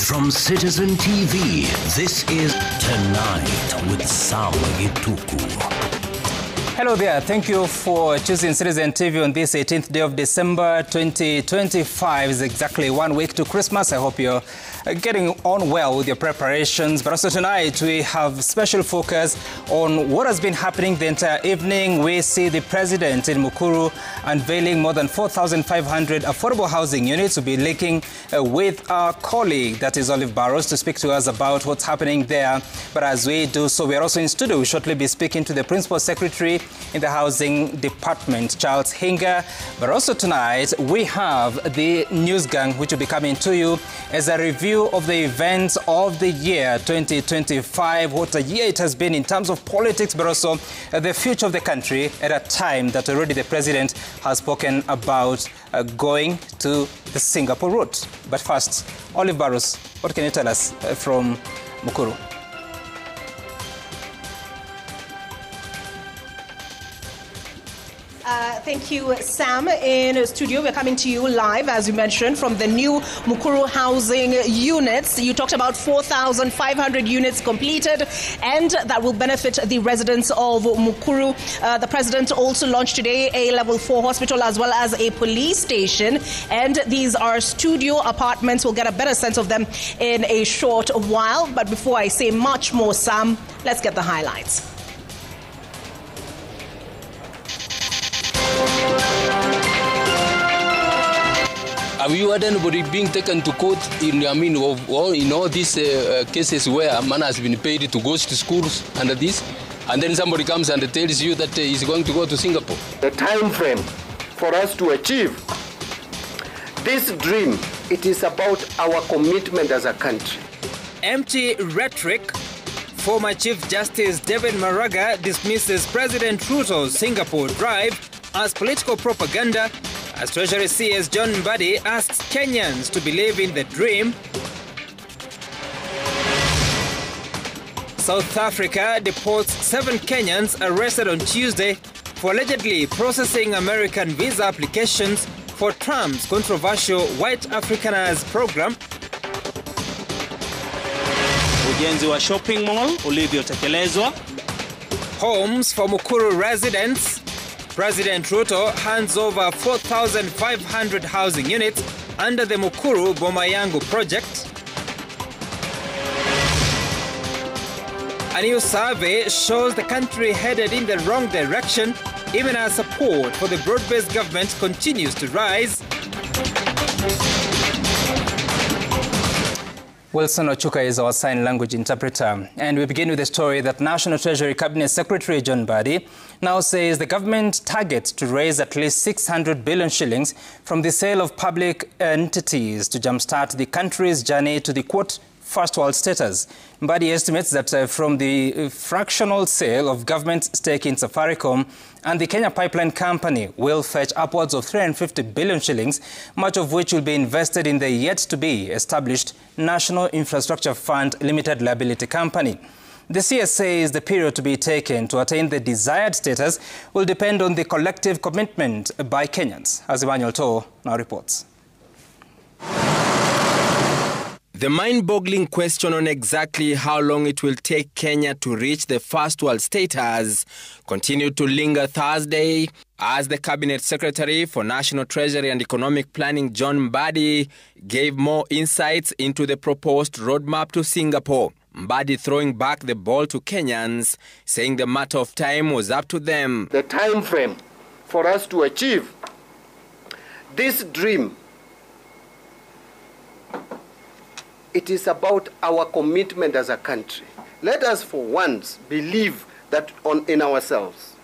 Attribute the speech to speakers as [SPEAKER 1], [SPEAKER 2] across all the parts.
[SPEAKER 1] From Citizen TV, this is Tonight with Sam Gituku.
[SPEAKER 2] Hello there. Thank you for choosing Citizen TV on this 18th day of December 2025. It's exactly 1 week to Christmas. I hope you're getting on well with your preparations. But also tonight, we have special focus on what has been happening the entire evening. We see the president in Mukuru unveiling more than 4,500 affordable housing units. We'll be linking with our colleague, that is Olive Barrows, to speak to us about what's happening there. But as we do so, we are also in studio. We'll shortly be speaking to the Principal Secretary in the Housing Department, Charles Hinga. But also tonight, we have the News Gang, which will be coming to you as a review of the events of the year 2025, what a year it has been in terms of politics, but also the future of the country at a time that already the president has spoken about going to the Singapore route. But first, Olive Barrows, what can you tell us from Mukuru?
[SPEAKER 3] Thank you, Sam. In studio, we're coming to you live, as you mentioned, from the new Mukuru housing units. You talked about 4,500 units completed, and that will benefit the residents of Mukuru. The president also launched today a level 4 hospital as well as a police station, and these are studio apartments. We'll get a better sense of them in a short while. But before I say much more, Sam, let's get the highlights.
[SPEAKER 4] Have you had anybody being taken to court in all these cases where a man has been paid to go to schools under this, and then somebody comes and tells you that he's going to go to Singapore?
[SPEAKER 5] The time frame for us to achieve this dream, it is about our commitment as a country.
[SPEAKER 2] Empty rhetoric. Former Chief Justice David Maraga dismisses President Ruto's Singapore drive as political propaganda, as Treasury CS John Mbadi asks Kenyans to believe in the dream. South Africa deports 7 Kenyans arrested on Tuesday for allegedly processing American visa applications for Trump's controversial White Afrikaners program.
[SPEAKER 6] Ujenzi wa shopping mall ulivyotekelezwa.
[SPEAKER 2] Homes for Mukuru residents. President Ruto hands over 4,500 housing units under the Mukuru Bomayangu project. A new survey shows the country headed in the wrong direction, even as support for the broad-based government continues to rise. Wilson Ochuka is our sign language interpreter. And we begin with the story that National Treasury Cabinet Secretary John Mbadi now says the government targets to raise at least 600 billion shillings from the sale of public entities to jumpstart the country's journey to the, quote, first world status. Mbadi estimates that from the fractional sale of government stake in Safaricom and the Kenya Pipeline Company will fetch upwards of 350 billion shillings, much of which will be invested in the yet-to-be established National Infrastructure Fund Limited Liability Company. The CS says the period to be taken to attain the desired status will depend on the collective commitment by Kenyans, as Emmanuel Toh now reports.
[SPEAKER 7] The mind-boggling question on exactly how long it will take Kenya to reach the first world status continued to linger Thursday as the Cabinet Secretary for National Treasury and Economic Planning John Mbadi gave more insights into the proposed roadmap to Singapore. Mbadi throwing back the ball to Kenyans, saying the matter of time was up to them.
[SPEAKER 5] The time frame for us to achieve this dream, it is about our commitment as a country. Let us for once believe that in ourselves.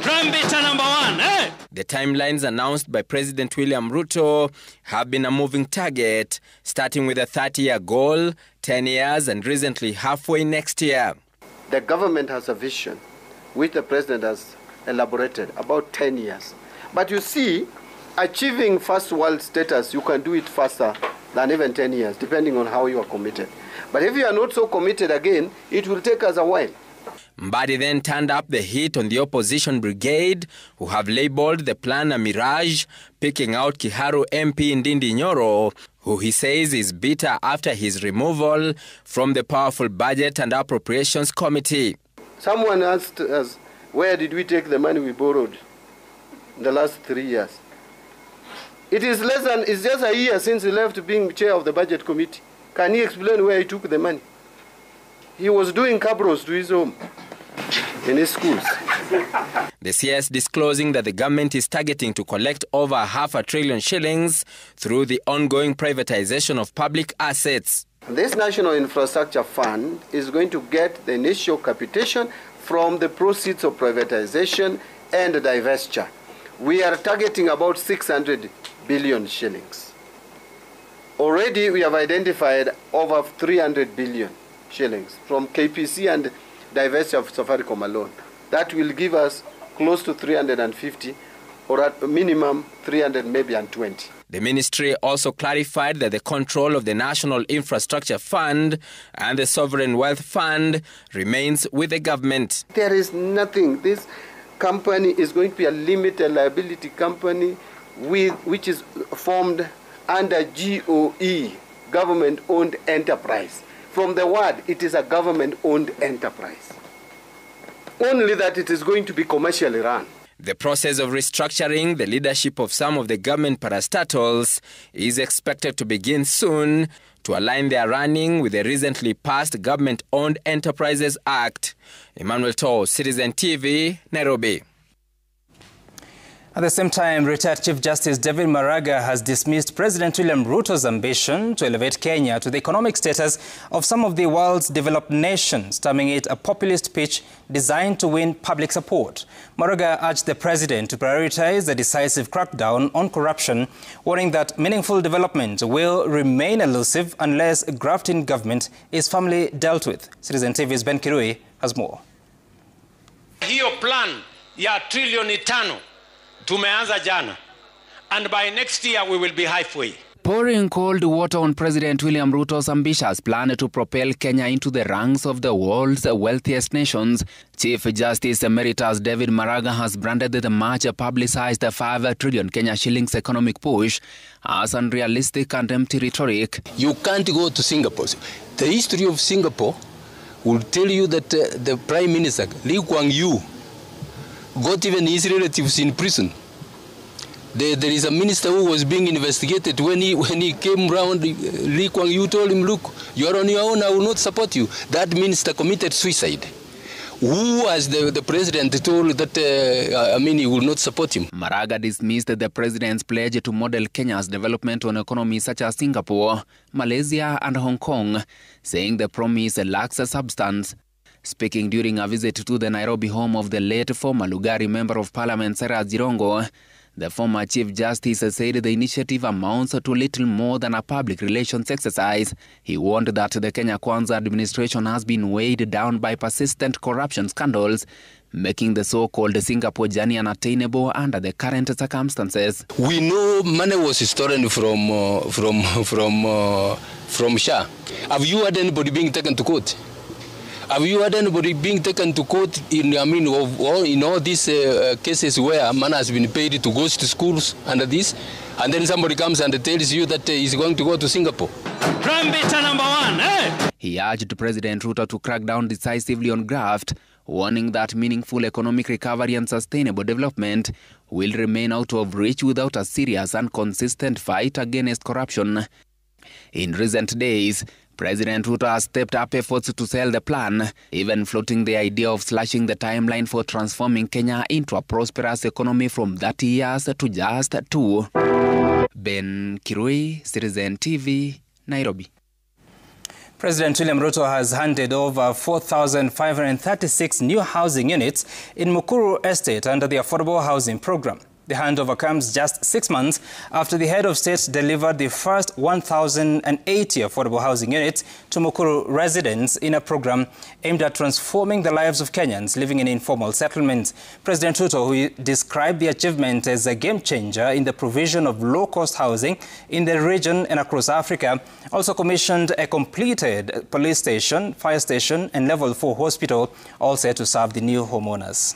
[SPEAKER 6] Drumbeater number 1, eh?
[SPEAKER 7] The timelines announced by President William Ruto have been a moving target, starting with a 30-year goal, 10 years, and recently halfway next year.
[SPEAKER 5] The government has a vision, which the president has elaborated, about 10 years. But you see, achieving first world status, you can do it faster than even 10 years, depending on how you are committed. But if you are not so committed again, it will take us a while.
[SPEAKER 7] Mbadi then turned up the heat on the opposition brigade, who have labelled the plan a mirage, picking out Kiharu MP Ndindi Nyoro, who he says is bitter after his removal from the powerful Budget and Appropriations Committee.
[SPEAKER 5] Someone asked us, where did we take the money we borrowed in the last 3 years? It's just a year since he left being chair of the Budget Committee. Can he explain where he took the money? He was doing cabros to his home, in his schools.
[SPEAKER 7] The CS disclosing that the government is targeting to collect over $500 billion shillings through the ongoing privatization of public assets.
[SPEAKER 5] This National Infrastructure Fund is going to get the initial capitation from the proceeds of privatization and divestiture. We are targeting about 600 billion shillings. Already we have identified over 300 billion shillings from KPC and divestiture of Safaricom alone. That will give us close to 350, or at minimum 300, maybe and 20.
[SPEAKER 7] The ministry also clarified that the control of the National Infrastructure Fund and the Sovereign Wealth Fund remains with the government.
[SPEAKER 5] There is nothing. This company is going to be a limited liability company which is formed under GOE, government-owned enterprise. From the word, it is a government-owned enterprise. Only that it is going to be commercially run.
[SPEAKER 7] The process of restructuring the leadership of some of the government parastatals is expected to begin soon to align their running with the recently passed Government-Owned Enterprises Act. Emmanuel Too, Citizen TV, Nairobi.
[SPEAKER 2] At the same time, retired Chief Justice David Maraga has dismissed President William Ruto's ambition to elevate Kenya to the economic status of some of the world's developed nations, terming it a populist pitch designed to win public support. Maraga urged the president to prioritize a decisive crackdown on corruption, warning that meaningful development will remain elusive unless graft in government is firmly dealt with. Citizen TV's Ben Kirui has more.
[SPEAKER 8] Hiyo plan ya trilioni 5 tumeanza jana, and by next year we will be halfway.
[SPEAKER 9] Pouring cold water on President William Ruto's ambitious plan to propel Kenya into the ranks of the world's wealthiest nations, Chief Justice Emeritus David Maraga has branded the much publicized 5 trillion Kenya shillings economic push as unrealistic and empty rhetoric.
[SPEAKER 4] You can't go to Singapore. The history of Singapore will tell you that the Prime Minister, Lee Kuan Yew, got even his relatives in prison. There is a minister who was being investigated. When he came round, Lee Kuan Yew told him, look, you are on your own, I will not support you. That minister committed suicide. Who, as the president, told that, he will not support him?
[SPEAKER 9] Maraga dismissed the president's pledge to model Kenya's development on economies such as Singapore, Malaysia and Hong Kong, saying the promise lacks a substance. Speaking during a visit to the Nairobi home of the late former Lugari Member of Parliament Sarah Jirongo, the former Chief Justice said the initiative amounts to little more than a public relations exercise. He warned that the Kenya Kwanza administration has been weighed down by persistent corruption scandals, making the so-called Singapore journey unattainable under the current circumstances.
[SPEAKER 4] We know money was stolen from Shah. Have you had anybody being taken to court? Have you had anybody being taken to court in all these cases where money has been paid to go to schools under this, and then somebody comes and tells you that he's going to go to Singapore?
[SPEAKER 6] Prime Minister number 1, eh?
[SPEAKER 9] He urged President Ruto to crack down decisively on graft, warning that meaningful economic recovery and sustainable development will remain out of reach without a serious and consistent fight against corruption. In recent days, President Ruto has stepped up efforts to sell the plan, even floating the idea of slashing the timeline for transforming Kenya into a prosperous economy from 30 years to just 2. Ben Kirui, Citizen TV, Nairobi.
[SPEAKER 2] President William Ruto has handed over 4,536 new housing units in Mukuru Estate under the Affordable Housing Program. The handover comes just 6 months after the head of state delivered the first 1,080 affordable housing units to Mukuru residents in a program aimed at transforming the lives of Kenyans living in informal settlements. President Ruto, who described the achievement as a game changer in the provision of low-cost housing in the region and across Africa, also commissioned a completed police station, fire station and level 4 hospital, all set to serve the new homeowners.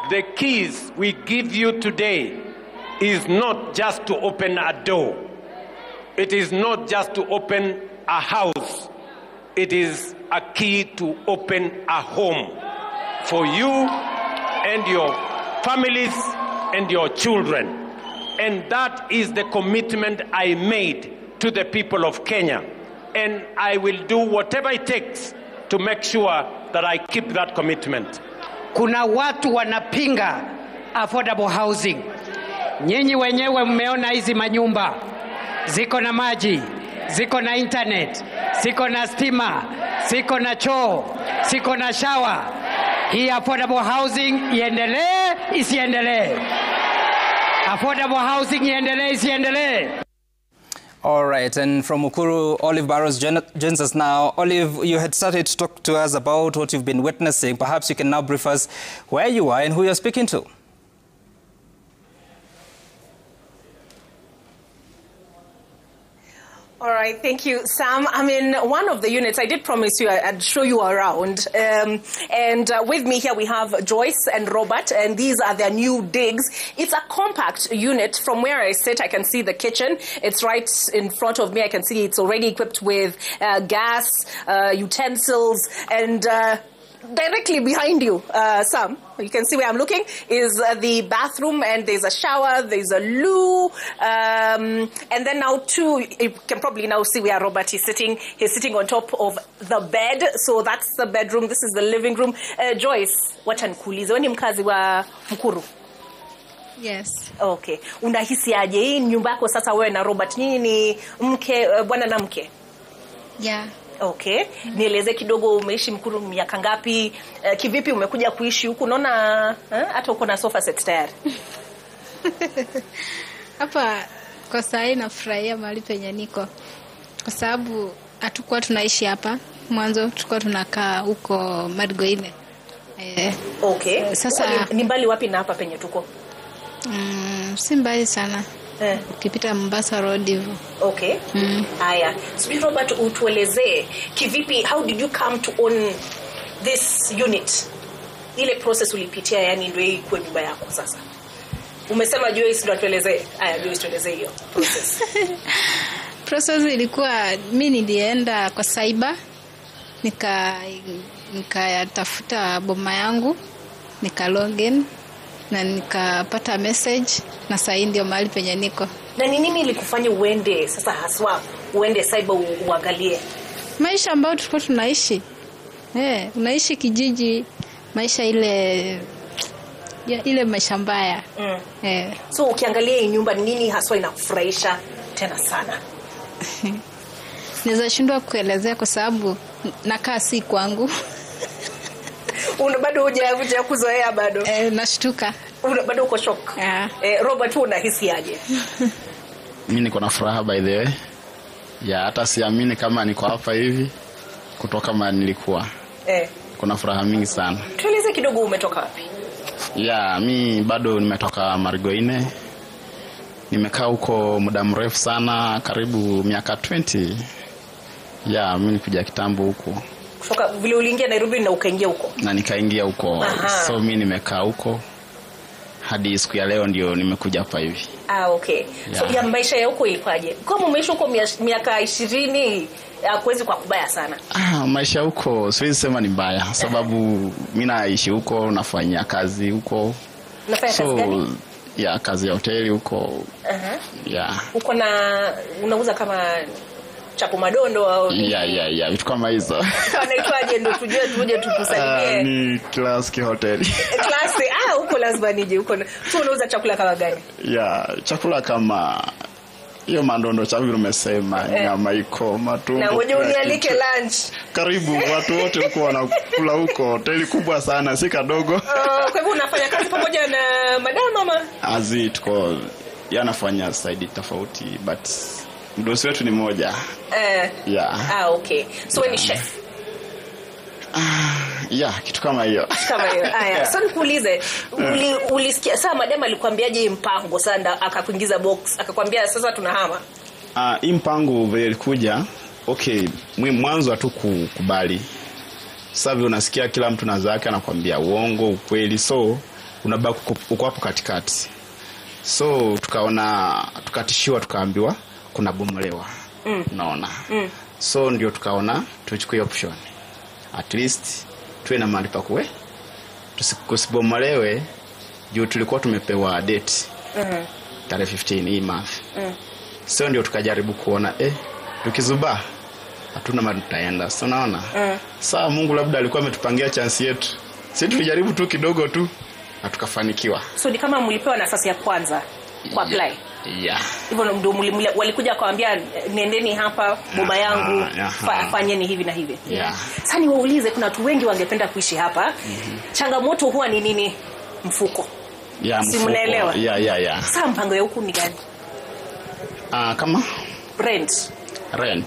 [SPEAKER 8] The keys we give you today is not just to open a door. It is not just to open a house. It is a key to open a home for you and your families and your children. And that is the commitment I made to the people of Kenya. And I will do whatever it takes to make sure that I keep that commitment.
[SPEAKER 10] Kuna watu wanapinga affordable housing. Nyinyi wenyewe mmeona hizi manyumba. Ziko na maji, ziko na internet, ziko na stima, ziko na choo, ziko na shower. Hii affordable housing iendelee, isiendelee? Affordable housing iendelee, isiendelee?
[SPEAKER 2] All right, and from Mukuru, Olive Barrows joins us now. Olive, you had started to talk to us about what you've been witnessing. Perhaps you can now brief us where you are and who you're speaking to.
[SPEAKER 3] All right, thank you, Sam. I'm in one of the units. I did promise you I'd show you around. With me here we have Joyce and Robert, and these are their new digs. It's a compact unit. From where I sit, I can see the kitchen. It's right in front of me. I can see it's already equipped with gas, utensils, and directly behind you, Sam, you can see where I'm looking, is the bathroom, and there's a shower, there's a loo, and then now too, you can probably now see where Robert is sitting. He's sitting on top of the bed, so that's the bedroom. This is the living room. Joyce, wacha nikuulize, wewe ni mkazi wa Mukuru?
[SPEAKER 11] Yes.
[SPEAKER 3] Okay. Unahisi aje hii nyumba yako sasa wewe na Robert? Nyinyi ni mke, bwana na mke?
[SPEAKER 11] Yeah.
[SPEAKER 3] Okay. Nieleze kidogo, umeishi Mukuru miaka ngapi? Kivipi umekuja kuishi huku? Unaona hata uko na sofa set tayari.
[SPEAKER 11] Hapa kwa sasa nafurahia mahali penye niko. Kwa sababu hatukuwa tunaishi hapa. Mwanzo tulikuwa tunakaa huko Margoine.
[SPEAKER 3] Okay.
[SPEAKER 11] Sasa
[SPEAKER 3] ni mbali wapi na hapa penye tuko?
[SPEAKER 11] Si mbali sana. Ukipita Mombasa Road hivyo.
[SPEAKER 3] Okay. Haya. So Robert, utuelezee kivipi, how did you come to own this unit? Ile process ulipitia, yani ndio hii kwa nyumba yako sasa. Umesema Joyce ndio atuelezee. Haya, Joyce tuelezee hiyo process.
[SPEAKER 11] Process ilikuwa mimi nilienda kwa cyber nikatafuta boma yangu, nika login na nikapata message, na sasa ndio mahali penye niko.
[SPEAKER 3] Na ni nini ilikufanya uende sasa haswa uende cyber uangalie
[SPEAKER 11] maisha ambayo tulikuwa tunaishi? Unaishi kijiji, maisha ile maisha mbaya.
[SPEAKER 3] So ukiangalia hii nyumba, nini haswa inakufurahisha tena sana?
[SPEAKER 11] Naweza shindwa kuelezea kwa sababu nakaa si kwangu.
[SPEAKER 3] Bado hujavuja kuzoea bado?
[SPEAKER 11] Nashtuka.
[SPEAKER 3] Bado uko shock? Robert, unahisi aje?
[SPEAKER 12] Mimi niko na furaha by the way. Hata siamini kama niko hapa hivi kutoka mahali nilikuwa. Kuna furaha mingi sana.
[SPEAKER 3] Tueleze kidogo, umetoka wapi?
[SPEAKER 12] Mimi bado nimetoka Margoine. Nimekaa huko muda mrefu sana, karibu miaka 20. Mimi nikuja kitambo huko.
[SPEAKER 3] Kutoka vile uliingia Nairobi na ukaingia huko? Na
[SPEAKER 12] nikaingia huko. So mimi nimekaa huko hadi siku ya leo ndio nimekuja hapa hivi.
[SPEAKER 3] Okay. So ya maisha ya huko ilikuwaje? Kama umeishi huko miaka 20, hakuwezi kwa kubaya sana.
[SPEAKER 12] Maisha huko siwezi sema ni mbaya, sababu mimi naishi huko, nafanya kazi huko.
[SPEAKER 3] Unafanya kazi gani?
[SPEAKER 12] Kazi ya hoteli huko.
[SPEAKER 3] Uko na unauza kama chapo madondo au
[SPEAKER 12] Yeah, vitu kama hizo.
[SPEAKER 3] Anaitwaje ndo tuje tukusalimie?
[SPEAKER 12] Ni Classic Hotel.
[SPEAKER 3] Classic. Huko lazima nije huko. Tu unauza chakula kama gani?
[SPEAKER 12] Yeah, chakula kama hiyo mandondo chakula umesema, nyama iko, matumbo.
[SPEAKER 3] Na ngoja unialike lunch.
[SPEAKER 12] Karibu watu wote huko wanakula huko. Hoteli kubwa sana, si kadogo.
[SPEAKER 3] Kwa hivyo unafanya kazi pamoja na madam mama?
[SPEAKER 12] Azi tuko yanafanya side tofauti but mdosi wetu ni moja. Yeah.
[SPEAKER 3] Okay. So wewe ni chef?
[SPEAKER 12] Yeah, kitu kama hiyo.
[SPEAKER 3] Kama hiyo. Haya, sasa nikuulize, ulisikia sasa madam alikwambiaje mpango sasa akakuingiza box, akakwambia sasa tunahama?
[SPEAKER 12] Hii mpango vile ilikuja, okay, mwanzo hatu kukubali. Sasa vile unasikia kila mtu na zake anakuambia uongo, ukweli, so unabaki uko hapo katikati. So tukatishiwa tukaambiwa kuna bomolewa. Unaona. So ndio tukaona tuchukue option. At least tuwe na mahali pa kuwe. Tusibomolewe juu tulikuwa tumepewa date. Tarehe 15 hii month. So ndio tukajaribu kuona tukizuba hatuna mahali tutaenda. So naona. Sawa, Mungu labda alikuwa ametupangia chance yetu. Sisi tulijaribu tu kidogo tu na tukafanikiwa.
[SPEAKER 3] So ni kama mlipewa nafasi ya kwanza kwa apply.
[SPEAKER 12] Yeah.
[SPEAKER 3] Hivyo ndio walikuja kuambia nendeni hapa baba yangu fanyeni hivi na hivi.
[SPEAKER 12] Yeah.
[SPEAKER 3] Sasa niwaulize, kuna watu wengi wangependa kuishi hapa. Changamoto huwa ni nini? Mfuko.
[SPEAKER 12] Yeah, mfuko.
[SPEAKER 3] Si mnaelewa?
[SPEAKER 12] Yeah.
[SPEAKER 3] Sasa mpango ya huku ni gani?
[SPEAKER 12] Kama
[SPEAKER 3] Rent.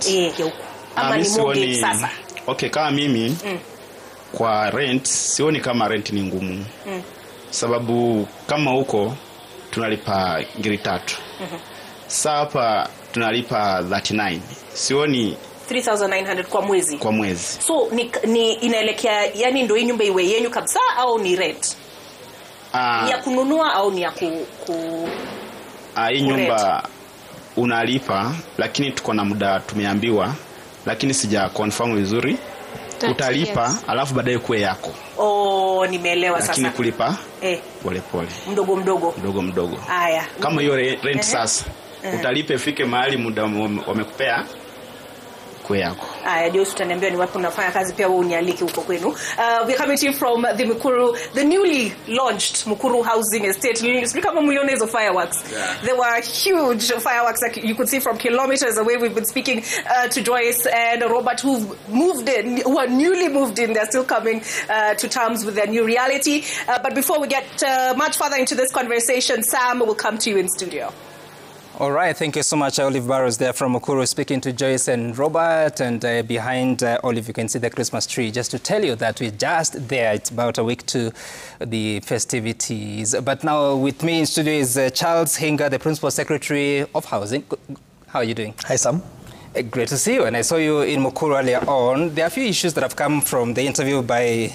[SPEAKER 3] Ya huku. Ama ni mortgage sasa?
[SPEAKER 12] Okay, kama mimi kwa rent sioni kama rent ni ngumu. Sababu kama huko tunalipa ngiri 3. Sasa hapa tunalipa 39. Sioni
[SPEAKER 3] 3900 kwa mwezi.
[SPEAKER 12] Kwa mwezi.
[SPEAKER 3] So ni inaelekea, yani ndio hii nyumba iwe yenu kabisa au ni rent? Ya kununua au ni ya
[SPEAKER 12] hii nyumba unalipa, lakini tuko na muda tumeambiwa, lakini sija confirm vizuri. Utalipa alafu baadaye kuwe yako.
[SPEAKER 3] Nimeelewa sasa.
[SPEAKER 12] Lakini kulipa pole. Mdogo.
[SPEAKER 3] Haya.
[SPEAKER 12] Kama hiyo rent sasa. Utalipa ifike mahali muda wamekupea kwa yako.
[SPEAKER 3] Haya, ndio tutaniambia ni wapi unafanya kazi, pia wewe unialike huko kwenu. We are coming to you from the Mukuru, the newly launched Mukuru Housing Estate. Speak kama mliona hizo fireworks. There were huge fireworks that you could see from kilometers away. We've been speaking to Joyce and Robert who are newly moved in. They're still coming to terms with their new reality. But before we get much further into this conversation, Sam will come to you in studio.
[SPEAKER 2] All right, thank you so much, Olive Barrows there from Mukuru, speaking to Joyce and Robert. And behind Olive, you can see the Christmas tree. Just to tell you that we're just there. It's about a week to the festivities. But now with me in studio is Charles Hinga, the Principal Secretary of Housing. How are you doing?
[SPEAKER 13] Hi, Sam.
[SPEAKER 2] Great to see you. And I saw you in Mukuru earlier on. There are a few issues that have come from the interview by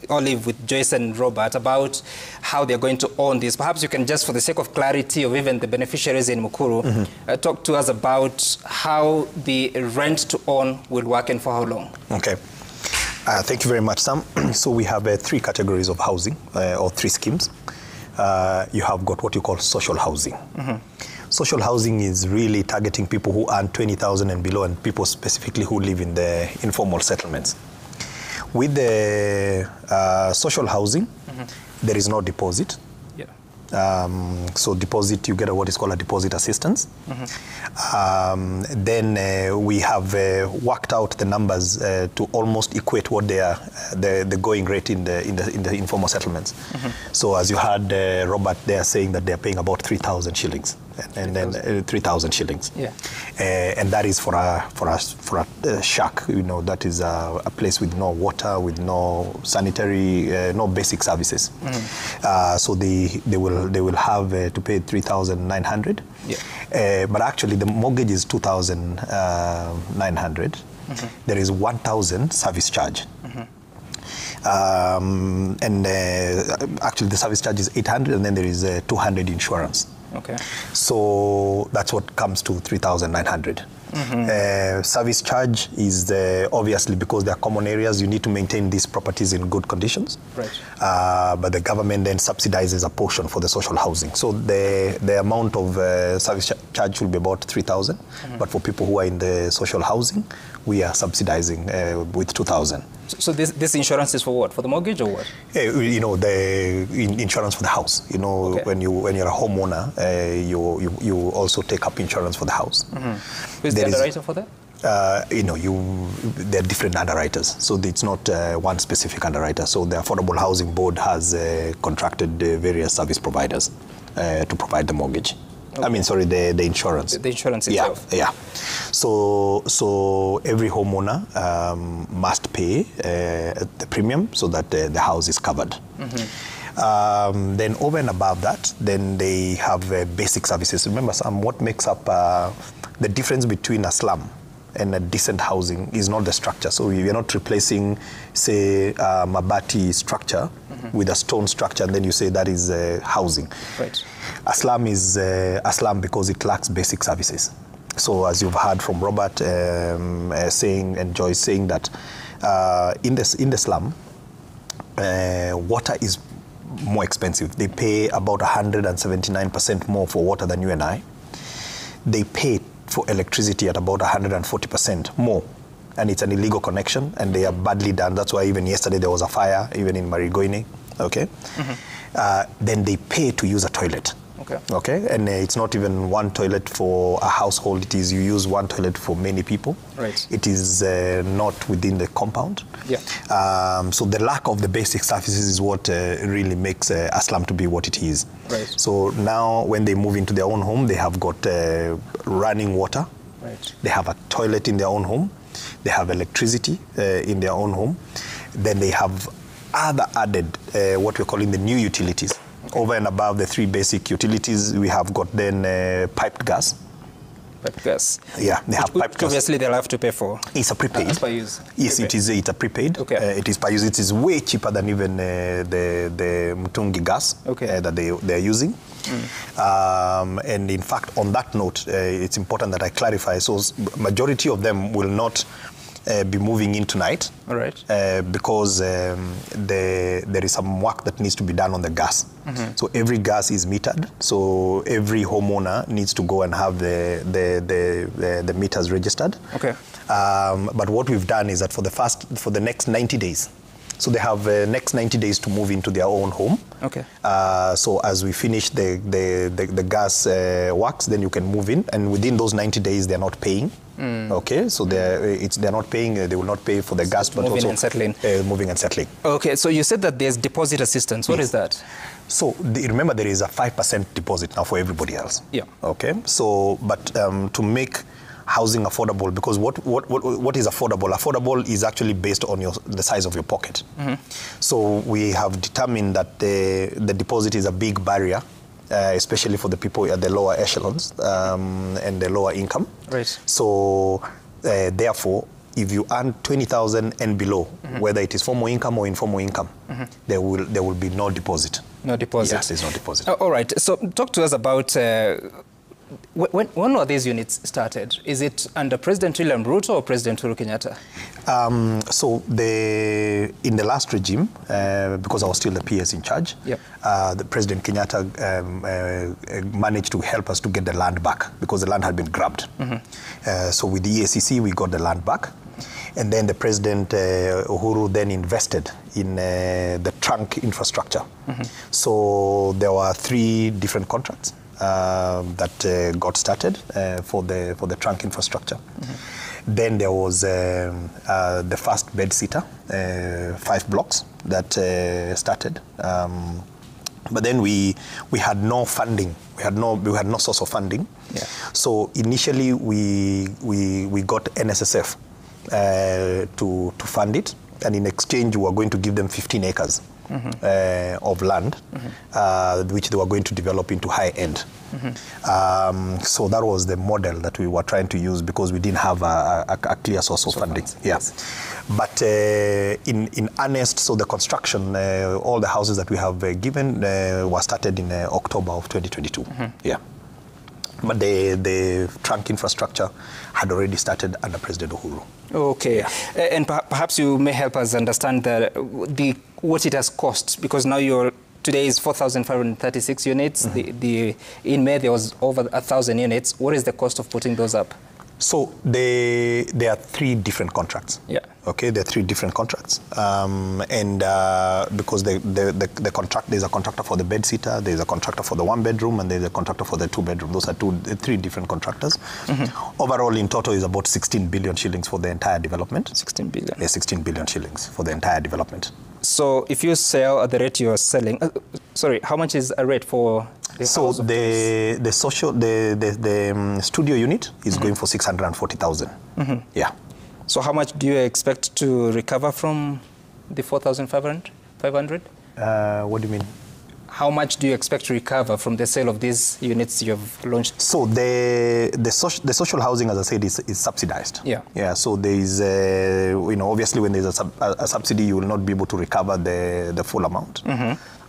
[SPEAKER 2] Olive with Joyce and Robert about how they're going to own this. Perhaps you can just, for the sake of clarity of even the beneficiaries in Mukuru, talk to us about how the rent to own will work and for how long.
[SPEAKER 13] Okay. Thank you very much, Sam. So we have 3 categories of housing, or 3 schemes. You have got what you call social housing. Social housing is really targeting people who earn 20,000 and below, and people specifically who live in the informal settlements. With the social housing, there is no deposit. So deposit, you get what is called a deposit assistance. Then we have worked out the numbers to almost equate what they are, the going rate in the informal settlements. So as you heard Robert there saying that they are paying about 3,000 shillings. And then 3,000 shillings. And that is for a shack. You know, that is a place with no water, with no sanitary, no basic services. So they will have to pay 3,900. But actually the mortgage is 2,900. There is 1,000 service charge. And actually the service charge is 800, and then there is 200 insurance.
[SPEAKER 2] Okay.
[SPEAKER 13] So that's what comes to 3,900. Service charge is obviously because they are common areas, you need to maintain these properties in good conditions.
[SPEAKER 2] Right.
[SPEAKER 13] But the government then subsidizes a portion for the social housing. So the amount of service charge will be about 3,000. But for people who are in the social housing, we are subsidizing with 2,000.
[SPEAKER 2] So this insurance is for what? For the mortgage or what?
[SPEAKER 13] You know, the insurance for the house. You know, when you're a homeowner, you also take up insurance for the house.
[SPEAKER 2] Who's the underwriter for that?
[SPEAKER 13] You know, there are different underwriters, so it's not one specific underwriter. So the Affordable Housing Board has contracted various service providers to provide the mortgage. I mean, sorry, the insurance.
[SPEAKER 2] The insurance itself.
[SPEAKER 13] Yeah. So every homeowner must pay the premium so that the house is covered. Then over and above that, then they have basic services. Remember, Sam, what makes up the difference between a slum and a decent housing is not the structure. So you're not replacing, say, mabati structure with a stone structure, and then you say that is housing.
[SPEAKER 2] Right.
[SPEAKER 13] A slum is a slum because it lacks basic services. So as you've heard from Robert saying, and Joyce saying that in the slum, water is more expensive. They pay about 179% more for water than you and I. They pay for electricity at about 140% more. And it's an illegal connection, and they are badly done. That's why even yesterday there was a fire, even in Marigoine. Okay? Then they pay to use a toilet. Okay? And it's not even one toilet for a household. It is, you use one toilet for many people.
[SPEAKER 2] Right.
[SPEAKER 13] It is not within the compound.
[SPEAKER 2] Yeah.
[SPEAKER 13] So the lack of the basic services is what really makes a slum to be what it is.
[SPEAKER 2] Right.
[SPEAKER 13] So now when they move into their own home, they have got running water.
[SPEAKER 2] Right.
[SPEAKER 13] They have a toilet in their own home. They have electricity in their own home. Then they have other added, what we're calling the new utilities. Over and above the three basic utilities, we have got then piped gas.
[SPEAKER 2] Piped gas?
[SPEAKER 13] Yeah, they have piped gas.
[SPEAKER 2] Obviously, they'll have to pay for.
[SPEAKER 13] It's a prepaid.
[SPEAKER 2] As per use.
[SPEAKER 13] Yes, it is. It's a prepaid.
[SPEAKER 2] Okay.
[SPEAKER 13] It is per use. It is way cheaper than even the Mtungi gas that they are using. And in fact, on that note, it's important that I clarify. So majority of them will not be moving in tonight.
[SPEAKER 2] All right.
[SPEAKER 13] Because there is some work that needs to be done on the gas. So every gas is metered. So every homeowner needs to go and have the meters registered.
[SPEAKER 2] Okay.
[SPEAKER 13] But what we've done is that for the next 90 days, so they have next 90 days to move into their own home.
[SPEAKER 2] Okay.
[SPEAKER 13] So as we finish the gas works, then you can move in, and within those 90 days they're not paying. Okay, so they're not paying. They will not pay for the gas, but
[SPEAKER 2] moving
[SPEAKER 13] also
[SPEAKER 2] and settling.
[SPEAKER 13] Moving and settling.
[SPEAKER 2] Okay, so you said that there's deposit assistance. What is that?
[SPEAKER 13] So remember, there is a 5% deposit now for everybody else.
[SPEAKER 2] Yeah.
[SPEAKER 13] Okay. So, but to make housing affordable, because what is affordable? Affordable is actually based on the size of your pocket. So we have determined that the deposit is a big barrier, especially for the people at the lower echelons and the lower income.
[SPEAKER 2] Right.
[SPEAKER 13] So therefore, if you earn 20,000 and below, whether it is formal income or informal income, there will be no deposit.
[SPEAKER 2] No deposit.
[SPEAKER 13] Yes, there's no deposit.
[SPEAKER 2] All right. So talk to us about when were these units started? Is it under President William Ruto or President Uhuru Kenyatta?
[SPEAKER 13] So in the last regime, because I was still the PS in charge, the President Kenyatta managed to help us to get the land back because the land had been grabbed. So with the EACC, we got the land back. And then the President Uhuru then invested in the trunk infrastructure. So there were 3 different contracts that got started for the trunk infrastructure. Then there was the first bed sitter, 5 blocks that started. But then we had no funding. We had no source of funding. Yeah. So initially we got NSSF to fund it, and in exchange we were going to give them 15 acres. Of land, which they were going to develop into high end. So that was the model that we were trying to use because we didn't have a clear source of funding. Yes. But in earnest, so the construction, all the houses that we have given were started in October of 2022. Yeah. But the trunk infrastructure had already started under President Uhuru.
[SPEAKER 2] Okay. And perhaps you may help us understand what it has cost, because now today is 4,536 units. In May, there was over 1,000 units. What is the cost of putting those up?
[SPEAKER 13] So there are 3 different contracts.
[SPEAKER 2] Yeah.
[SPEAKER 13] Okay, there are 3 different contracts, because the contract, there's a contractor for the bed sitter, there's a contractor for the 1-bedroom, and there's a contractor for the 2-bedroom. Those are 3 different contractors. Overall, in total, is about 16 billion shillings for the entire development. 16 billion. Yeah, 16 billion shillings for the entire development.
[SPEAKER 2] So if you sell at the rate you are selling, how much is a rate for?
[SPEAKER 13] So the studio unit is going for 640,000. Yeah.
[SPEAKER 2] So how much do you expect to recover from the 4,500?
[SPEAKER 13] What do you mean?
[SPEAKER 2] How much do you expect to recover from the sale of these units you've launched?
[SPEAKER 13] So the social housing, as I said, is subsidized.
[SPEAKER 2] Yeah.
[SPEAKER 13] Yeah. So there is, obviously when there's a subsidy, you will not be able to recover the full amount.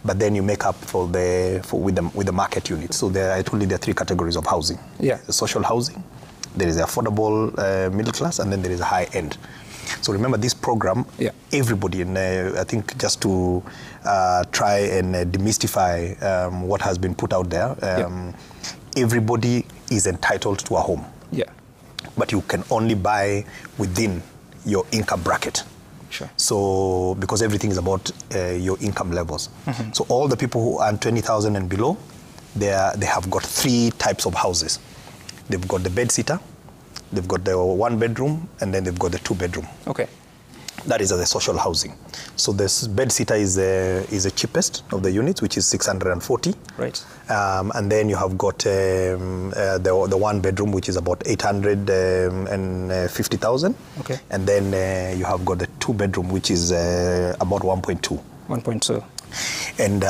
[SPEAKER 13] But then you make up with the market unit. So I told you there are 3 categories of housing.
[SPEAKER 2] Yeah.
[SPEAKER 13] The social housing, there is the affordable middle class, and then there is a high end. So remember this program, everybody, and I think just to try and demystify what has been put out there, everybody is entitled to a home.
[SPEAKER 2] Yeah.
[SPEAKER 13] But you can only buy within your income bracket.
[SPEAKER 2] Sure.
[SPEAKER 13] So, because everything is about your income levels. So all the people who earn 20,000 and below, they have got 3 types of houses. They've got the bed sitter, they've got the 1-bedroom, and then they've got the 2-bedroom.
[SPEAKER 2] Okay.
[SPEAKER 13] That is the social housing. So this bed sitter is the cheapest of the units, which is 640.
[SPEAKER 2] Right.
[SPEAKER 13] And then you have got the 1-bedroom, which is about 850,000.
[SPEAKER 2] Okay.
[SPEAKER 13] And then you have got the 2-bedroom, which is about 1.2.
[SPEAKER 2] 1.2.
[SPEAKER 13] And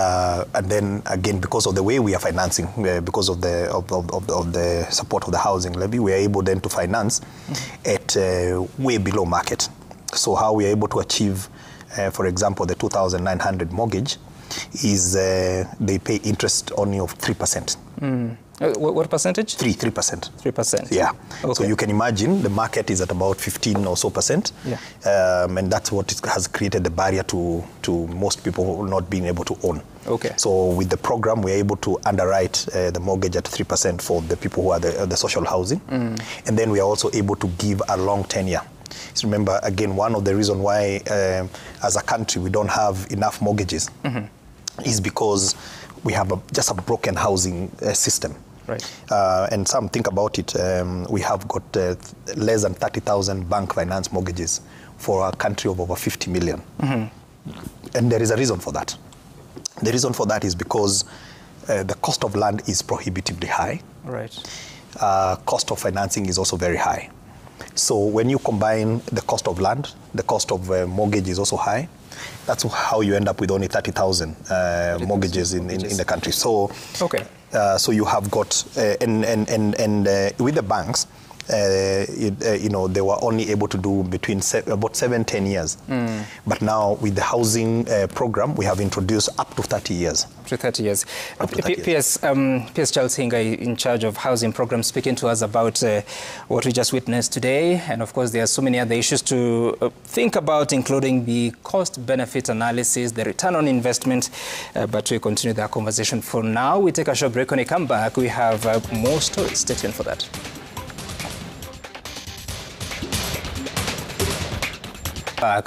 [SPEAKER 13] then again, because of the way we are financing, because of the support of the housing levy, we are able then to finance at way below market. So how we are able to achieve, for example, the 2,900 mortgage is they pay interest only of 3%.
[SPEAKER 2] What percentage?
[SPEAKER 13] 3%.
[SPEAKER 2] 3%.
[SPEAKER 13] Yeah.
[SPEAKER 2] Okay.
[SPEAKER 13] So you can imagine the market is at about 15 or so percent.
[SPEAKER 2] Yeah.
[SPEAKER 13] And that's what has created the barrier to most people not being able to own.
[SPEAKER 2] Okay.
[SPEAKER 13] So with the program, we're able to underwrite the mortgage at 3% for the people who are the social housing. And then we are also able to give a long tenure. So remember, again, one of the reasons why as a country we don't have enough mortgages is because we have just a broken housing system.
[SPEAKER 2] Right.
[SPEAKER 13] And some think about it, we have got less than 30,000 bank finance mortgages for a country of over 50 million. And there is a reason for that. The reason for that is because the cost of land is prohibitively high.
[SPEAKER 2] Right.
[SPEAKER 13] Cost of financing is also very high. So when you combine the cost of land, the cost of mortgage is also high. That's how you end up with only 30,000 mortgages in the country. So,
[SPEAKER 2] okay.
[SPEAKER 13] So you have got, and with the banks, they were only able to do between about 7-10 years. But now with the housing program, we have introduced up to 30 years.
[SPEAKER 2] Up to 30 years. P.S. Charles Hinga, in charge of housing programs, speaking to us about what we just witnessed today. And of course, there are so many other issues to think about, including the cost-benefit analysis, the return on investment. But we continue that conversation. For now, we take a short break. When we come back, we have more stories. Stay tuned for that.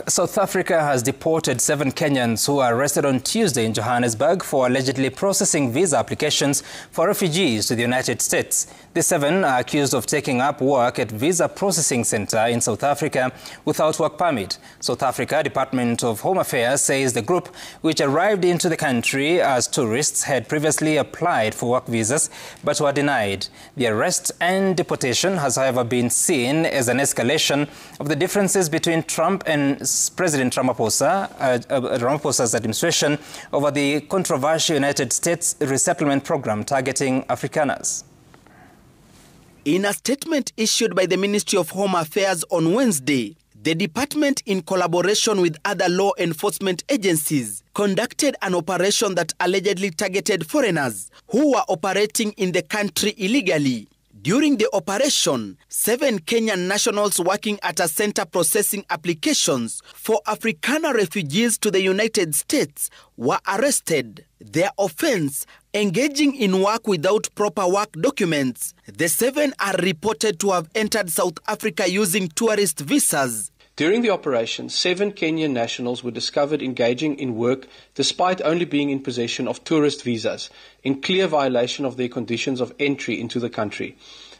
[SPEAKER 2] South Africa has deported 7 Kenyans who were arrested on Tuesday in Johannesburg for allegedly processing visa applications for refugees to the United States. The 7 are accused of taking up work at Visa Processing Center in South Africa without work permit. South Africa Department of Home Affairs says the group, which arrived into the country as tourists, had previously applied for work visas but were denied. The arrest and deportation has, however, been seen as an escalation of the differences between Trump and President Ramaphosa's administration over the controversial United States resettlement program targeting Afrikaners.
[SPEAKER 14] In a statement issued by the Ministry of Home Affairs on Wednesday, The department, in collaboration with other law enforcement agencies, conducted an operation that allegedly targeted foreigners who were operating in the country illegally. During the operation, 7 Kenyan nationals working at a center processing applications for Afrikaner refugees to the United States were arrested. Their offense, engaging in work without proper work documents. The 7 are reported to have entered South Africa using tourist visas.
[SPEAKER 15] During the operation, 7 Kenyan nationals were discovered engaging in work despite only being in possession of tourist visas, in clear violation of their conditions of entry into the country.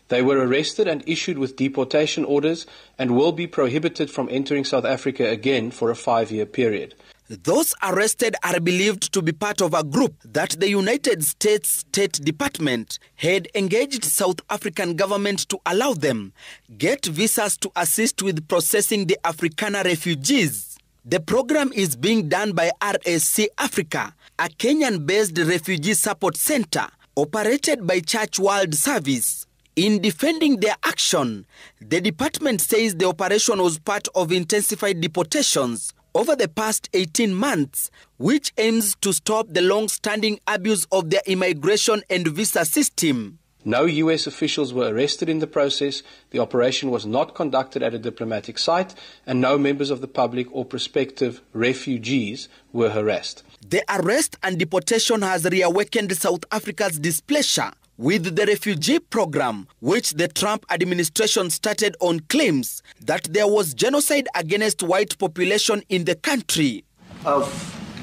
[SPEAKER 15] They were arrested and issued with deportation orders and will be prohibited from entering South Africa again for a 5-year period.
[SPEAKER 14] Those arrested are believed to be part of a group that the United States State Department had engaged South African government to allow them get visas to assist with processing the Afrikaner refugees. The program is being done by RSC Africa, a Kenyan-based refugee support center operated by Church World Service. In defending their action, the department says the operation was part of intensified deportations over the past 18 months, which aims to stop the long-standing abuse of their immigration and visa system.
[SPEAKER 15] No U.S. officials were arrested in the process, the operation was not conducted at a diplomatic site, and no members of the public or prospective refugees were harassed.
[SPEAKER 14] The arrest and deportation has reawakened South Africa's displeasure with the refugee program, which the Trump administration started on claims that there was genocide against white population in the country.
[SPEAKER 16] Of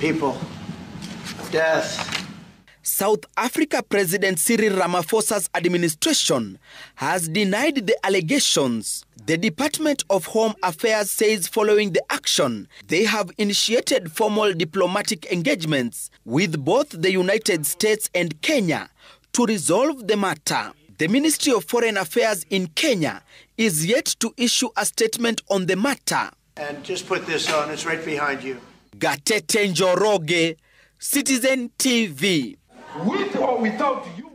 [SPEAKER 16] people, death.
[SPEAKER 14] South Africa President Cyril Ramaphosa's administration has denied the allegations. The Department of Home Affairs says following the action, they have initiated formal diplomatic engagements with both the United States and Kenya to resolve the matter. The Ministry of Foreign Affairs in Kenya is yet to issue a statement on the matter.
[SPEAKER 16] And just put this on, it's right behind you.
[SPEAKER 14] Gatete Njoroge, Citizen TV.
[SPEAKER 17] With or without you.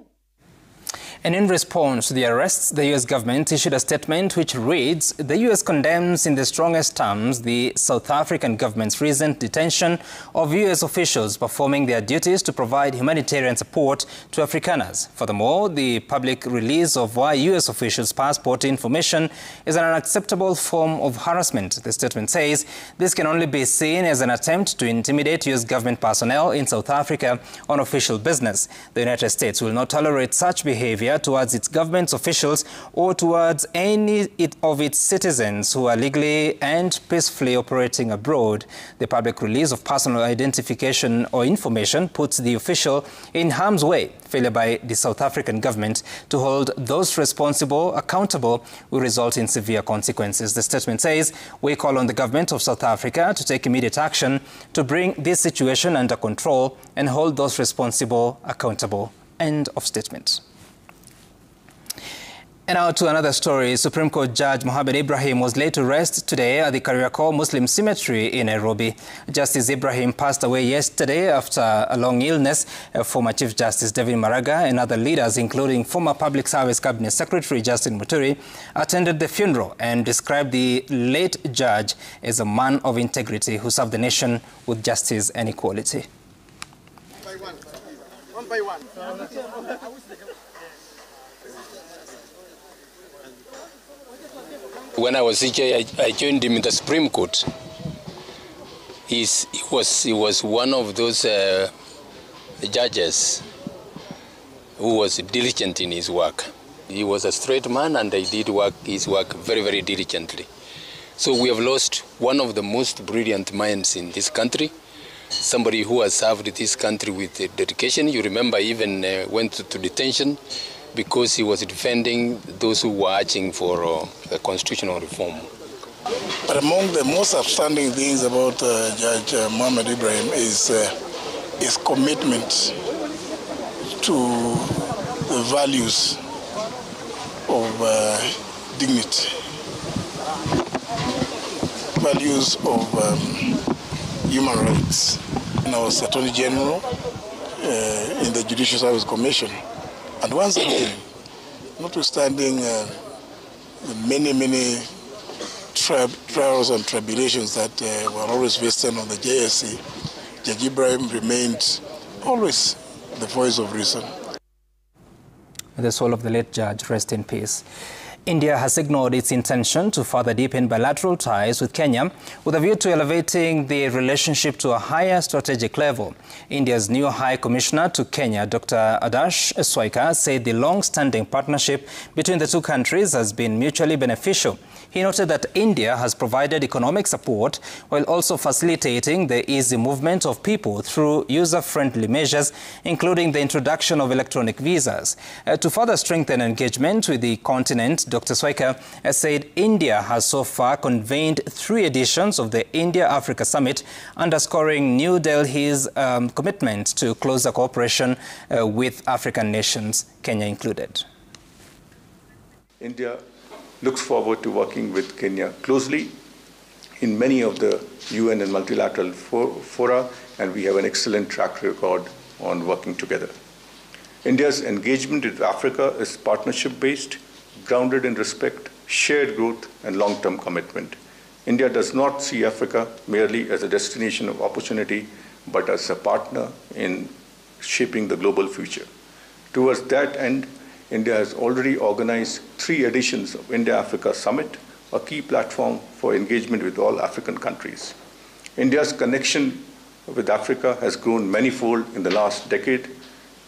[SPEAKER 2] And in response to the arrests, the U.S. government issued a statement which reads, the U.S. condemns in the strongest terms the South African government's recent detention of U.S. officials performing their duties to provide humanitarian support to Afrikaners. Furthermore, the public release of why U.S. officials' passport information is an unacceptable form of harassment. The statement says this can only be seen as an attempt to intimidate U.S. government personnel in South Africa on official business. The United States will not tolerate such behavior towards its government officials or towards any of its citizens who are legally and peacefully operating abroad. The public release of personal identification or information puts the official in harm's way. Failure by the South African government to hold those responsible accountable will result in severe consequences. The statement says, we call on the government of South Africa to take immediate action to bring this situation under control and hold those responsible accountable. End of statement. And now to another story. Supreme Court Judge Mohamed Ibrahim was laid to rest today at the Kariakor Muslim Cemetery in Nairobi. Justice Ibrahim passed away yesterday after a long illness. Former Chief Justice David Maraga and other leaders, including former Public Service Cabinet Secretary Justin Muturi, attended the funeral and described the late judge as a man of integrity who served the nation with justice and equality.
[SPEAKER 16] One by one.
[SPEAKER 4] When I was CJ, I joined him in the Supreme Court. He was one of those judges who was diligent in his work. He was a straight man and he did his work very, very diligently. So we have lost one of the most brilliant minds in this country, somebody who has served this country with dedication. You remember even went to detention because he was defending those who were arching for a constitutional reform.
[SPEAKER 18] But among the most outstanding things about Judge Mohamed Ibrahim is his commitment to the values of dignity, values of human rights. And I was Attorney General in the Judicial Service Commission. And once again, notwithstanding the many trials and tribulations that were always facing on the JSC, Judge Ibrahim remained always the voice of reason.
[SPEAKER 2] The soul of the late judge, rest in peace. India has signaled its intention to further deepen bilateral ties with Kenya with a view to elevating the relationship to a higher strategic level. India's new High Commissioner to Kenya, Dr. Adarsh Swaikar, said the long-standing partnership between the two countries has been mutually beneficial. He noted that India has provided economic support while also facilitating the easy movement of people through user-friendly measures, including the introduction of electronic visas. To further strengthen engagement with the continent, Dr. Swaikar said India has so far convened 3 editions of the India-Africa Summit, underscoring New Delhi's commitment to closer cooperation with African nations, Kenya included.
[SPEAKER 19] India looks forward to working with Kenya closely in many of the UN and multilateral fora, and we have an excellent track record on working together. India's engagement with Africa is partnership-based, grounded in respect, shared growth, and long-term commitment. India does not see Africa merely as a destination of opportunity, but as a partner in shaping the global future. Towards that end, India has already organized 3 editions of India-Africa Summit, a key platform for engagement with all African countries. India's connection with Africa has grown manifold in the last decade.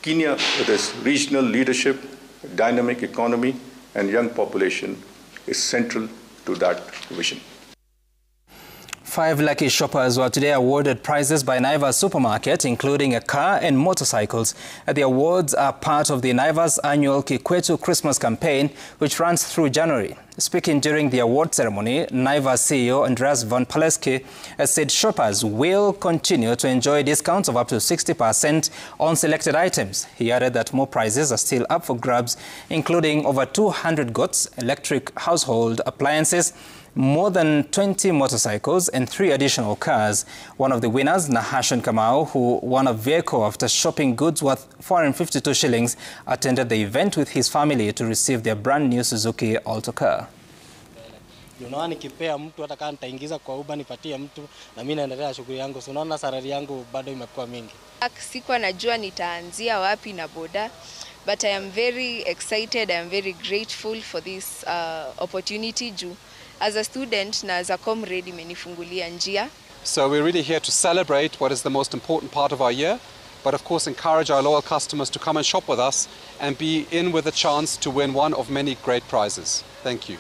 [SPEAKER 19] Kenya, with its regional leadership, dynamic economy, and young population, is central to that vision.
[SPEAKER 2] 5 lucky shoppers were today awarded prizes by Naivas Supermarket, including a car and motorcycles. The awards are part of the Naivas annual Kikwetu Christmas campaign, which runs through January. Speaking during the award ceremony, Naivas CEO Andreas Van Paleski said shoppers will continue to enjoy discounts of up to 60% on selected items. He added that more prizes are still up for grabs, including over 200 goods, electric household appliances, more than 20 motorcycles and 3 additional cars. One of the winners, Nahashan Kamau, who won a vehicle after shopping goods worth 452 shillings, attended the event with his family to receive their brand new Suzuki Alto car.
[SPEAKER 20] Unaona nikipea mtu hata kama nitaingiza kwa Uber nipatie mtu na mimi naendelea shughuli yangu. So unaona salary yangu bado imekuwa mingi.
[SPEAKER 21] Sikuwa najua nitaanzia wapi na boda, but I am very excited, I am very grateful for this opportunity juu as a student na as a comrade imenifungulia njia.
[SPEAKER 22] So we're really here to celebrate what is the most important part of our year, but of course encourage our loyal customers to come and shop with us and be in with a chance to win one of many great prizes. Thank you.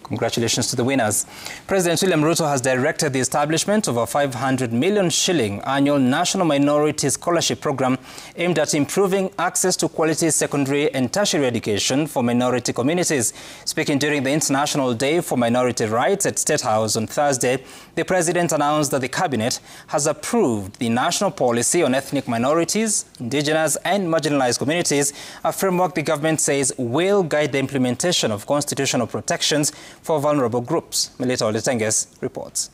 [SPEAKER 2] Congratulations to the winners. President William Ruto has directed the establishment of a 500 million shilling annual National Minority Scholarship Program aimed at improving access to quality secondary and tertiary education for minority communities. Speaking during the International Day for Minority Rights at State House on Thursday, the President announced that the Cabinet has approved the National Policy on Ethnic Minorities, Indigenous and Marginalized Communities, a framework the government says will guide the implementation of constitutional protections for vulnerable groups. Melita Oletenges reports.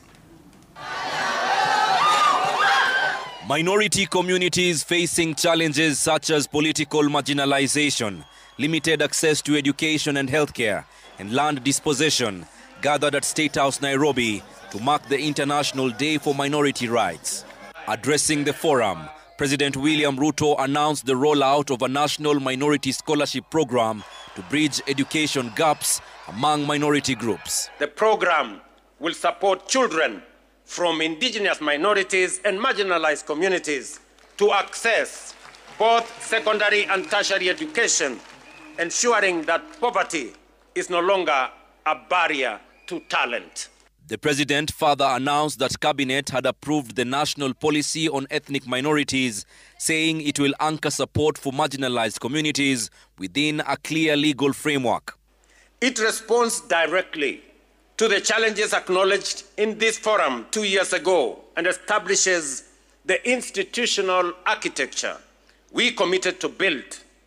[SPEAKER 23] Minority communities facing challenges such as political marginalization, limited access to education and healthcare, and land dispossession gathered at State House, Nairobi to mark the International Day for Minority Rights. Addressing the forum, President William Ruto announced the rollout of a National Minority Scholarship Program to bridge education gaps among minority groups.
[SPEAKER 8] The program will support children from indigenous minorities and marginalized communities to access both secondary and tertiary education, ensuring that poverty is no longer a barrier to talent.
[SPEAKER 23] The President further announced that Cabinet had approved the National Policy on Ethnic Minorities, saying it will anchor support for marginalized communities within a clear legal framework.
[SPEAKER 8] It responds directly to the challenges acknowledged in this forum 2 years ago and establishes the institutional architecture we committed to build.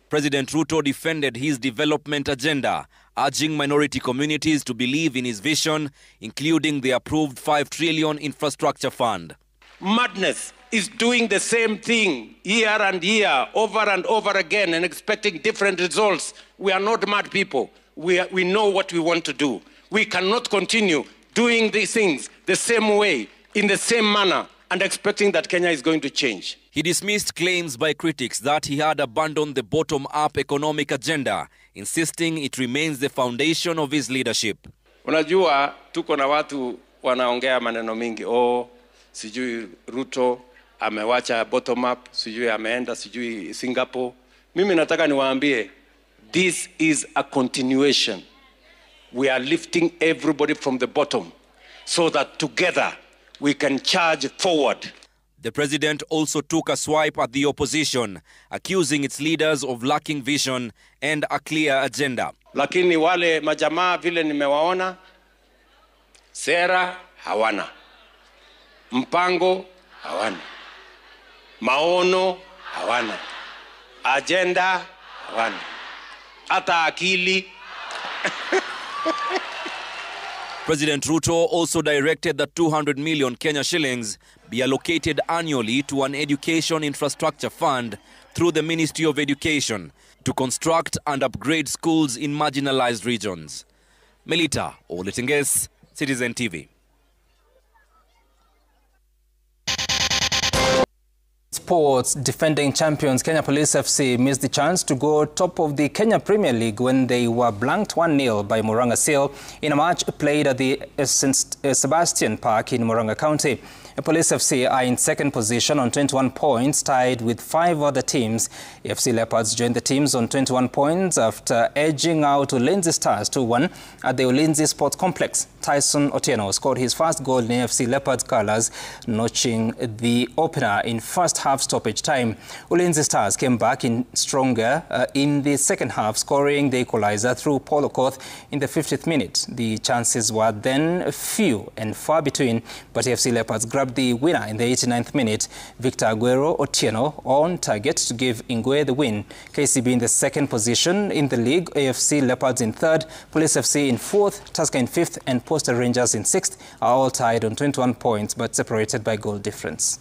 [SPEAKER 23] President Ruto defended his development agenda, urging minority communities to believe in his vision, including the approved 5 trillion infrastructure fund.
[SPEAKER 8] Madness is doing the same thing year and year, over and over again, and expecting different results. We are not mad people. We know what we want to do. We cannot continue doing these things the same way, in the same manner, and expecting that Kenya is going to change.
[SPEAKER 23] He dismissed claims by critics that he had abandoned the bottom-up economic agenda, insisting it remains the foundation of his leadership.
[SPEAKER 8] Unajua, tuko na watu wanaongea maneno mingi. Sijui Ruto amewacha bottom-up, sijui ameenda, sijui Singapore. Mimi nataka niwaambie, this is a continuation. We are lifting everybody from the bottom so that together we can charge forward.
[SPEAKER 23] The president also took a swipe at the opposition, accusing its leaders of lacking vision and a clear agenda.
[SPEAKER 8] Lakini wale majamaa vile nimewaona, sera hawana, mpango hawana, maono hawana, agenda hawana, hata akili.
[SPEAKER 23] President Ruto also directed that 200 million Kenya shillings be allocated annually to an education infrastructure fund through the Ministry of Education to construct and upgrade schools in marginalized regions. Melita Oletenges, Citizen TV.
[SPEAKER 2] Sports. Defending champions Kenya Police FC missed the chance to go top of the Kenya Premier League when they were blanked 1-0 by Murang'a Seal in a match played at the St. Sebastian Park in Murang'a County. Police FC are in second position on 21 points, tied with 5 other teams. AFC Leopards joined the teams on 21 points after edging out Ulinzi Stars 2-1 at the Ulinzi Sports Complex. Tyson Otieno scored his first goal in AFC Leopards colours, notching the opener in first half stoppage time. Ulinzi Stars came back in stronger in the second half, scoring the equaliser through Paul Okoth in the 50th minute. The chances were then few and far between, but AFC Leopards grabbed the winner in the 89th minute. Victor Aguero Otieno on target to give Ingwe the win. KCB in the second position in the league, AFC Leopards in third, Police FC in fourth, Tusker in fifth, and Posta Rangers in sixth are all tied on 21 points but separated by goal difference.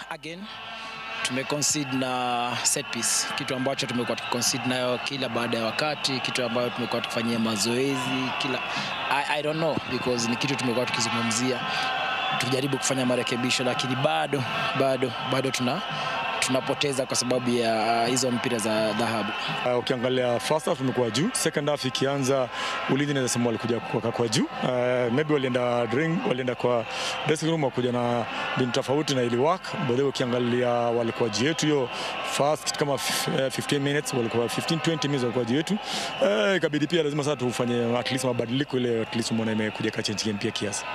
[SPEAKER 1] Again, tumeconcede na set piece, kitu ambacho tumekuwa tukiconcede nayo kila baada ya wakati, kitu ambacho tumekuwa tukifanyia mazoezi kila I don't know, because ni kitu tumekuwa tukizungumzia, tujaribu kufanya marekebisho, lakini bado tunapoteza kwa sababu ya hizo mpira za dhahabu.
[SPEAKER 5] Ukiangalia first half tumekuwa juu, second half ikianza Ulinzi naweza sema walikuja kwa juu. Maybe walienda kwa dressing room wakuja na bin tofauti na ili work. Baadaye ukiangalia walikuwa juu yetu hiyo first kama 15 minutes, walikuwa 15-20 minutes walikuwa juu yetu. Ikabidi pia lazima sasa tufanye at least mabadiliko ile at least umeona imekuja ka change game pia kiasi.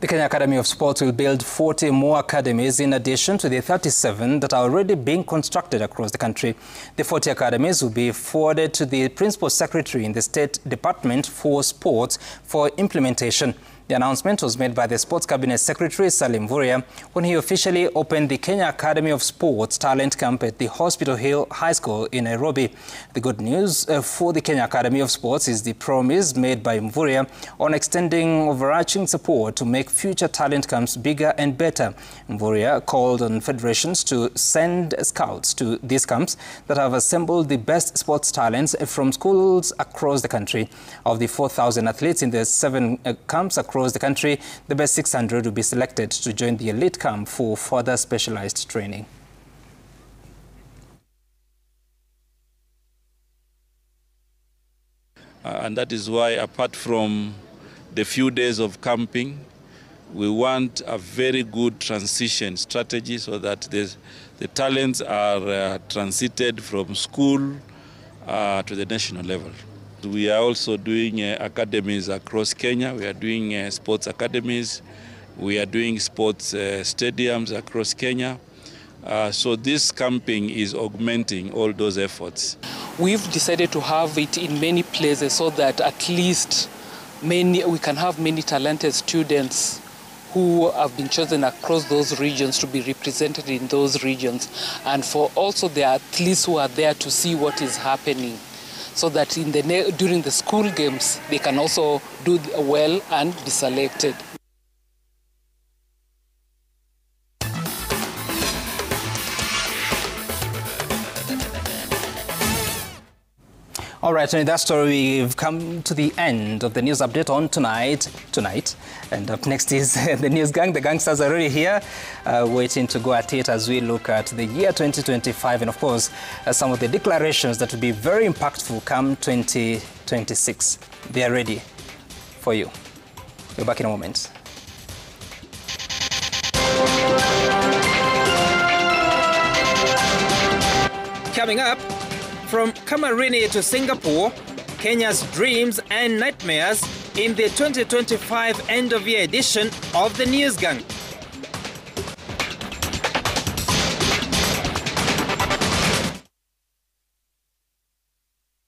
[SPEAKER 2] The Kenya Academy of Sports will build 40 more academies in addition to the 37 that are already being constructed across the country. The 40 academies will be forwarded to the Principal Secretary in the State Department for Sports for implementation. The announcement was made by the Sports Cabinet Secretary Salim Mvurya when he officially opened the Kenya Academy of Sports Talent Camp at the Hospital Hill High School in Nairobi. The good news for the Kenya Academy of Sports is the promise made by Mvurya on extending overarching support to make future talent camps bigger and better. Mvurya called on federations to send scouts to these camps that have assembled the best sports talents from schools across the country. Of the 4,000 athletes in the 7 camps across the country, the best 600 will be selected to join the elite camp for further specialized training.
[SPEAKER 7] And that is why, apart from the few days of camping, we want a very good transition strategy so that the talents are transited from school to the national level. We are also doing academies across Kenya. We are doing sports academies. We are doing sports stadiums across Kenya. So this camping is augmenting all those efforts.
[SPEAKER 24] We've decided to have it in many places so that at least we can have many talented students who have been chosen across those regions to be represented in those regions, and for also the athletes who are there to see what is happening, so that during the school games they can also do well and be selected.
[SPEAKER 2] All right, and in that story, we've come to the end of the news update on tonight. And up next is the News Gang. The gangsters are already here, waiting to go at it as we look at the year 2025 and, of course, some of the declarations that will be very impactful come 2026. They are ready for you. We're back in a moment. Coming up, from Kamarini to Singapore, Kenya's dreams and nightmares in the 2025 end-of-year edition of the News Gang.